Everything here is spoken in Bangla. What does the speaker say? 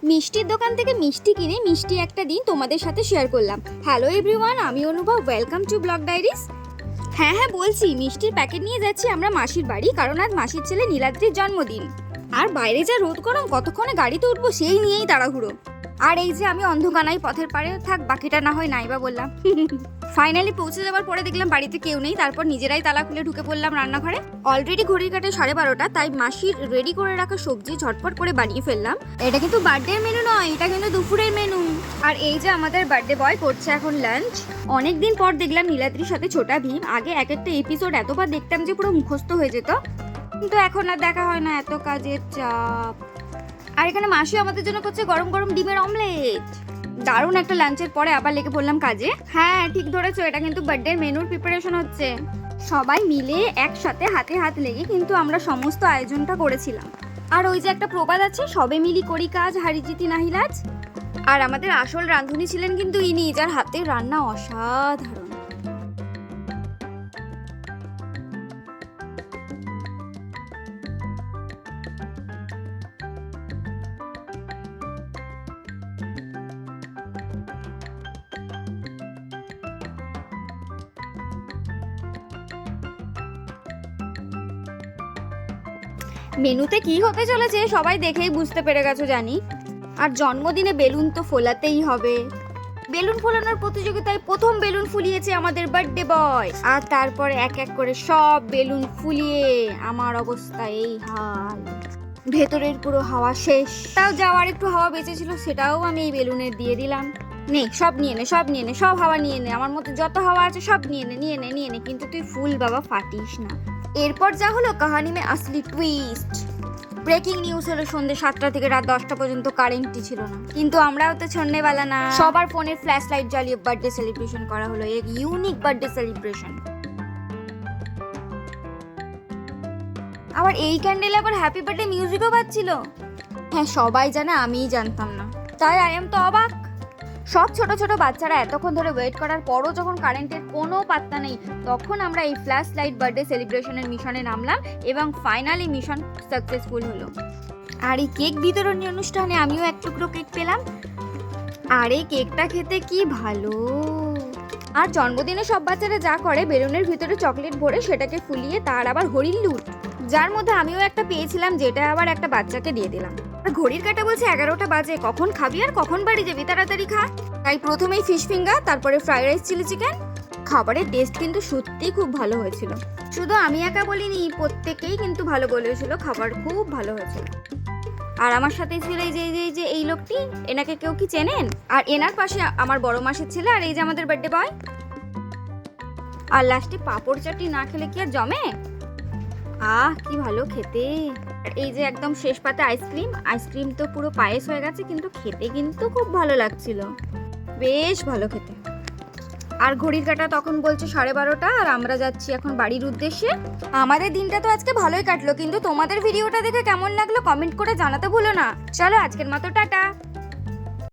মিষ্টির দোকান থেকে মিষ্টি কিনে মিষ্টি একটা দিন তোমাদের সাথে শেয়ার করলাম। হ্যালো এভরিওয়ান, আমি অনুভব, ওয়েলকাম টু ব্লগ ডায়েরিস। হ্যাঁ বলছি, মিষ্টির প্যাকেট নিয়ে যাচ্ছি আমরা মাসির বাড়ি, কারণ আজ মাসির ছেলে নীলাদ্রির জন্মদিন। আর বাইরে যা রোদ গরম, কতক্ষণে গাড়িতে উঠবো সেই নিয়েই তাড়াহুড়ো। আর এই যে আমি অন্ধকানাই পথের পাড়ে, থাক বাকিটা না হয় নাইবা বললাম। ফাইনালি পৌঁছে যাওয়ার পরে দেখলাম বাড়িতে কেউ নেই, তারপর নিজেরাই তালা খুলে ঢুকে পড়লাম রান্নাঘরে। অলরেডি ঘড়ির কাটে 12:30, তাই মাসির রেডি করে রাখা সবজি ঝটপট করে বানিয়ে ফেললাম। এটা কিন্তু বার্থডে মেনু নয়, এটা কিন্তু দুপুরের মেনু। আর এই যে আমাদের বার্থডে বয় করছে এখন লাঞ্চ। অনেকদিন পর দেখলাম নীলাদ্রির সাথে ছোটা ভীম। আগে এক একটা এপিসোড এতবার দেখতাম যে পুরো মুখস্থ হয়ে যেত, কিন্তু এখন আর দেখা হয় না, এত কাজের চাপ। আর এখানে মাসি আমাদের জন্য করছে গরম গরম ডিমের অমলেট। দারুণ একটা লাঞ্চের পরে আবার লেগে পড়লাম কাজে। হ্যাঁ ঠিক ধরেছো, এটা কিন্তু বার্থডে মেনুর প্রিপারেশন হচ্ছে। সবাই মিলে একসাথে হাতে হাত লেগে কিন্তু আমরা সমস্ত আয়োজনটা করেছিলাম। আর ওই যে একটা প্রবাদ আছে, সবে মিলি করি কাজ, হারি জিতি নাহি লাজ। আর আমাদের আসল রাঁধুনি ছিলেন কিন্তু ইনি, যার হাতের রান্না অসাধারণ। মেনুতে কি হতে চলেছে সবাই দেখেই বুঝতে পেরে গেছো জানি। আর জন্মদিনে বেলুন তো ফোলাতেই হবে। বেলুন ফোলানোর প্রতিযোগিতায় প্রথম বেলুন ফুলিয়েছে আমাদের বার্থডে বয়। আর তারপরে এক এক করে সব বেলুন ফুলিয়ে আমার অবস্থা এই হাল। ভেতরের পুরো হাওয়া শেষ। তাও যাওয়ার একটু হাওয়া বেঁচেছিল, সেটাও আমি এই বেলুনের দিয়ে দিলাম। নে সব নিয়ে নে, সব নিয়ে নে, সব হাওয়া নিয়ে নে, আমার মতো যত হাওয়া আছে সব নিয়ে নে, নিয়ে নে, নিয়ে নে, কিন্তু তুই ফুল বাবা ফাটিস না। এরপর যা হলো কাহানি মে আসলি টুইস্ট। ব্রেকিং নিউজ হলো সন্ধ্যে 7টা থেকে রাত 10টা পর্যন্ত কারেন্টই ছিল না, কিন্তু আমরাও তো ছন্নেওয়ালা না। সবার ফোনের ফ্ল্যাশ লাইট জ্বালিয়ে বার্থডে সেলিব্রেশন করা হলো, এক ইউনিক বার্থডে সেলিব্রেশন। আবার এই ক্যান্ডেলে আবার হ্যাপি বার্থডে মিউজিকও বাজছিল। হ্যাঁ সবাই জানে, আমিই জানতাম না, তাই আই এম তো অবাক। সব ছোট ছোট বাচ্চারা এতক্ষণ ধরে ওয়েট করার পরও যখন কারেন্টের কোনো পাত্তা নেই, তখন আমরা এই ফ্ল্যাশ লাইট বার্থডে সেলিব্রেশনের মিশনে নামলাম এবং ফাইনালি মিশন সাকসেসফুল হলো। আর এই কেক বিতরণী অনুষ্ঠানে আমিও এক টুকরো কেক পেলাম। আর এই কেকটা খেতে কি ভালো। আর জন্মদিনে সব বাচ্চারা যা করে, বেলুনের ভিতরে চকলেট ভরে সেটাকে ফুলিয়ে তার আবার হরিণ লুট, যার মধ্যে আমিও একটা পেয়েছিলাম, যেটা আবার একটা বাচ্চাকে দিয়ে দিলাম। আর ঘড়ির কাঁটা বলছে 11টা বাজে, কখন খাবি আর কখন বাড়ি যাবি, তাড়াতাড়ি খা। তাই প্রথমেই ফিশ ফিঙ্গার, তারপরে ফ্রাইড রাইস, চিলি চিকেন। খাবারের টেস্ট কিন্তু সত্যিই খুব ভালো হয়েছিল। শুধু আমি একা বলিনি, প্রত্যেকেই কিন্তু ভালো বলেছিল, খাবার খুব ভালো হয়েছিল। আর আমার সাথে ছিল এই যে এই লোকটি, এনাকে কেউ কি চেনেন? আর এনার পাশে আমার বড় মাসের ছেলে, আর এই যে আমাদের বার্থডে বয়। আর লাস্টে পাঁপড় চাটনি না খেলে কি আর জমে? কি ভালো খেতে। এই যে একদম শেষ পাতে আইসক্রিম তো পুরো পায়েস হয়ে গেছে, কিন্তু খেতে কিন্তু খুব ভালো লাগছিল, বেশ ভালো খেতে। আর ঘড়ির কাঁটা তখন বলছে 12:30, আর আমরা যাচ্ছি এখন বাড়ির উদ্দেশ্যে। আমাদের দিনটা তো আজকে ভালোই কাটলো, কিন্তু তোমাদের ভিডিওটা দেখে কেমন লাগলো কমেন্ট করে জানাতে ভুলো না। চলো আজকের মতো টাটা।